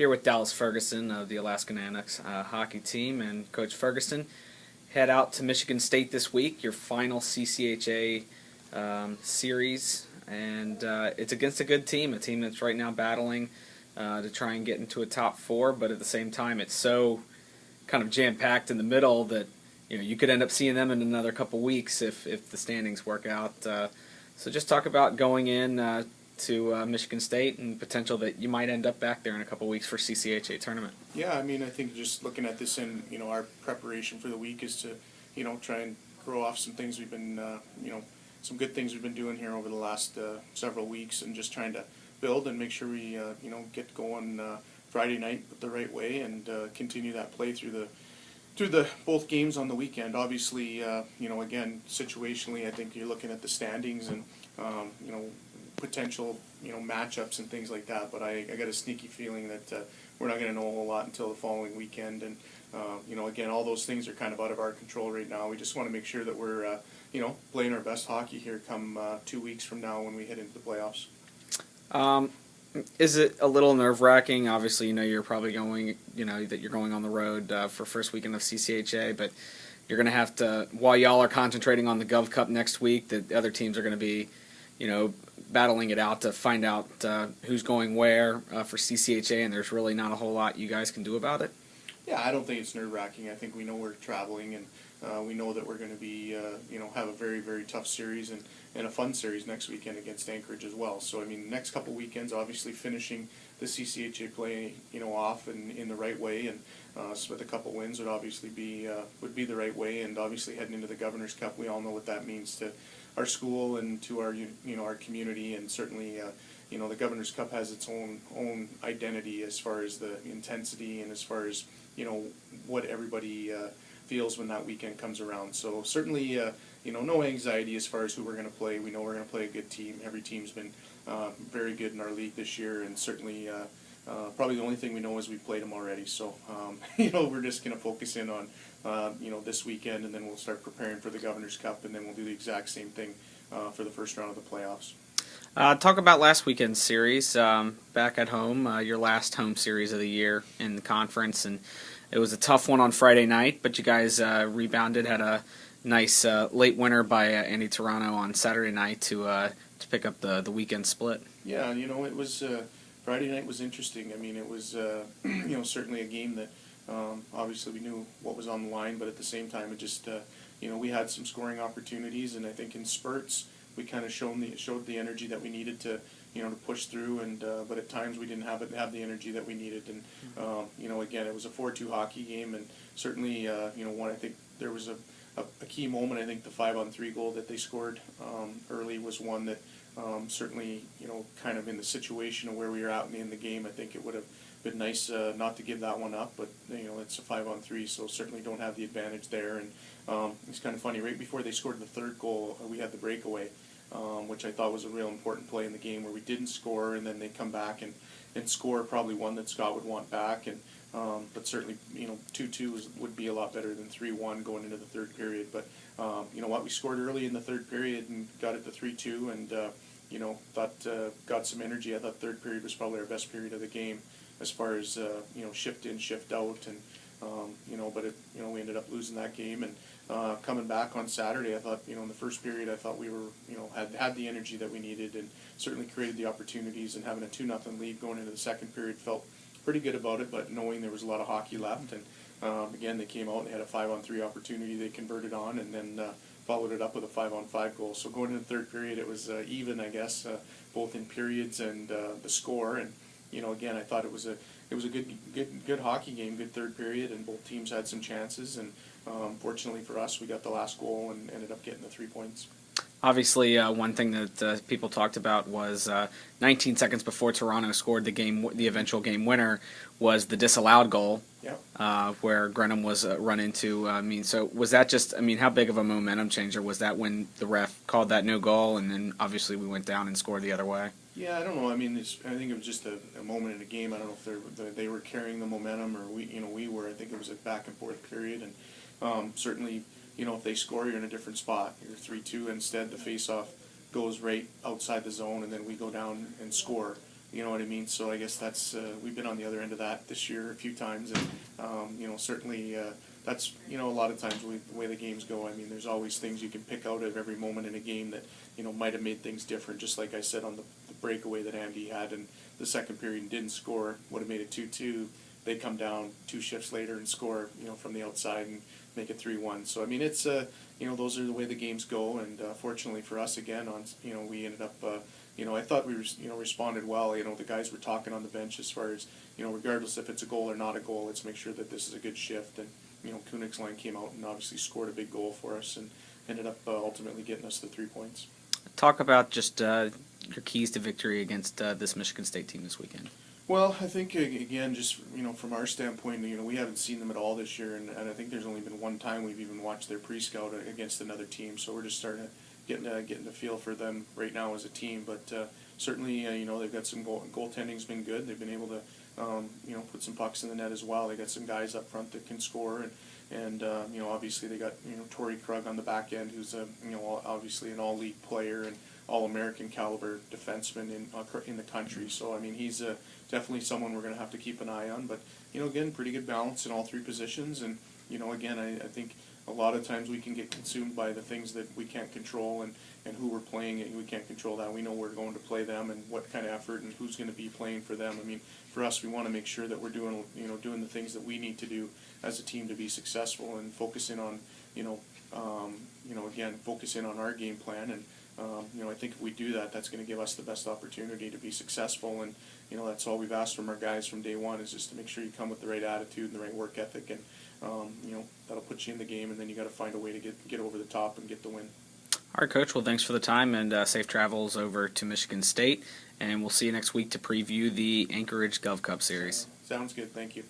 Here with Dallas Ferguson of the Alaska Nanooks hockey team, and Coach Ferguson, head out to Michigan State this week, your final CCHA series, and it's against a good team, a team that's right now battling to try and get into a top four, but at the same time it's so kind of jam-packed in the middle that you could end up seeing them in another couple weeks if the standings work out. So just talk about going in to Michigan State and potential that you might end up back there in a couple weeks for CCHA tournament. Yeah, I mean, I think just looking at this and our preparation for the week is to try and grow off some things we've been some good things we've been doing here over the last several weeks, and just trying to build and make sure we get going Friday night the right way, and continue that play through the both games on the weekend. Obviously, again, situationally, I think you're looking at the standings and potential matchups and things like that, but I got a sneaky feeling that we're not going to know a whole lot until the following weekend, and again, all those things are kind of out of our control right now. We just want to make sure that we're playing our best hockey here come 2 weeks from now when we head into the playoffs. Is it a little nerve-wracking? Obviously, you're probably going, that you're going on the road for first weekend of CCHA, but you're going to have to, while y'all are concentrating on the Gov Cup next week, the other teams are going to be, battling it out to find out who's going where for CCHA, and there's really not a whole lot you guys can do about it. Yeah, I don't think it's nerve-wracking. I think we know we're traveling, and we know that we're going to be, have a very, very tough series and a fun series next weekend against Anchorage as well. So, I mean, the next couple weekends, obviously finishing the CCHA play, off in the right way, and so with a couple wins would obviously be the right way, and obviously heading into the Governor's Cup, we all know what that means to our school and to our our community, and certainly the Governor's Cup has its own identity as far as the intensity and as far as what everybody feels when that weekend comes around. So certainly no anxiety as far as who we're going to play. We know we're going to play a good team. Every team's been very good in our league this year, and certainly probably the only thing we know is we played them already. So we're just going to focus in on this weekend, and then we'll start preparing for the Governor's Cup, and then we'll do the exact same thing for the first round of the playoffs. Talk about last weekend's series back at home, your last home series of the year in the conference, and it was a tough one on Friday night, but you guys rebounded, had a nice late winner by Andy Toronto on Saturday night to pick up the weekend split. Yeah, it was Friday night was interesting. I mean, it was certainly a game that obviously we knew what was on the line, but at the same time, it just we had some scoring opportunities, and I think in spurts we kind of showed the energy that we needed to to push through, and but at times we didn't have the energy that we needed, and again, it was a 4-2 hockey game, and certainly I think there was a key moment. I think the 5-on-3 goal that they scored early was one that certainly kind of in the situation of where we were at in the game, I think it would have been nice not to give that one up, but it's a 5-on-3, so certainly don't have the advantage there. And it's kind of funny, right before they scored the third goal, we had the breakaway, which I thought was a real important play in the game, where we didn't score, and then they come back and score probably one that Scott would want back, and but certainly 2-2 would be a lot better than 3-1 going into the third period. But we scored early in the third period and got it to 3-2, and thought got some energy. I thought third period was probably our best period of the game as far as shift in, shift out, and but we ended up losing that game. And coming back on Saturday, I thought in the first period, I thought we were had the energy that we needed, and certainly created the opportunities, and having a 2-0 lead going into the second period felt pretty good about it, but knowing there was a lot of hockey left, and again, they came out and they had a 5-on-3 opportunity they converted on, and then followed it up with a 5-on-5 goal. So going into the third period, it was even, I guess, both in periods and the score. And again, I thought it was a good hockey game, good third period, and both teams had some chances. And fortunately for us, we got the last goal and ended up getting the 3 points. Obviously, one thing that people talked about was 19 seconds before Toronto scored the eventual game winner was the disallowed goal, where Grenham was run into. So was that just? How big of a momentum changer was that when the ref called that no goal, and then obviously we went down and scored the other way? Yeah, I don't know. I think it was just a moment in a game. I don't know if they were carrying the momentum, or we were. I think it was a back and forth period, and certainly. If they score, you're in a different spot. You're 3-2. Instead, the face-off goes right outside the zone, and then we go down and score. You know what I mean? So I guess that's we've been on the other end of that this year a few times, and certainly that's a lot of times the way the games go. I mean, there's always things you can pick out of every moment in a game that might have made things different. Just like I said on the breakaway that Andy had in the second period and didn't score, would have made it 2-2. They'd come down 2 shifts later and score from the outside and make it 3-1. So I mean, it's those are the way the games go, and fortunately for us again we ended up. I thought we responded well. The guys were talking on the bench as far as regardless if it's a goal or not a goal, let's make sure that this is a good shift. And Kunig's line came out and obviously scored a big goal for us and ended up ultimately getting us the 3 points. Talk about just your keys to victory against this Michigan State team this weekend. Well, I think again, just from our standpoint, we haven't seen them at all this year, and I think there's only been one time we've even watched their pre-scout against another team. So we're just starting to getting a feel for them right now as a team. But certainly, they've got some goaltending's been good. They've been able to put some pucks in the net as well. They got some guys up front that can score, and obviously they got Torrey Krug on the back end, who's obviously an all-league player and all-American caliber defenseman in the country. So I mean, he's definitely someone we're going to have to keep an eye on. But again, pretty good balance in all 3 positions, and again, I think a lot of times we can get consumed by the things that we can't control, and who we're playing, and we can't control that. We know we're going to play them and what kind of effort and who's going to be playing for them. I mean, for us, we want to make sure that we're doing the things that we need to do as a team to be successful, and focusing on again, focusing on our game plan. And I think if we do that, that's going to give us the best opportunity to be successful. And that's all we've asked from our guys from day one, is just to make sure you come with the right attitude and the right work ethic, and that'll put you in the game, and then you got to find a way to get over the top and get the win. All right, Coach. Well, thanks for the time, and safe travels over to Michigan State. And we'll see you next week to preview the Anchorage Gov Cup Series. Sounds good. Thank you.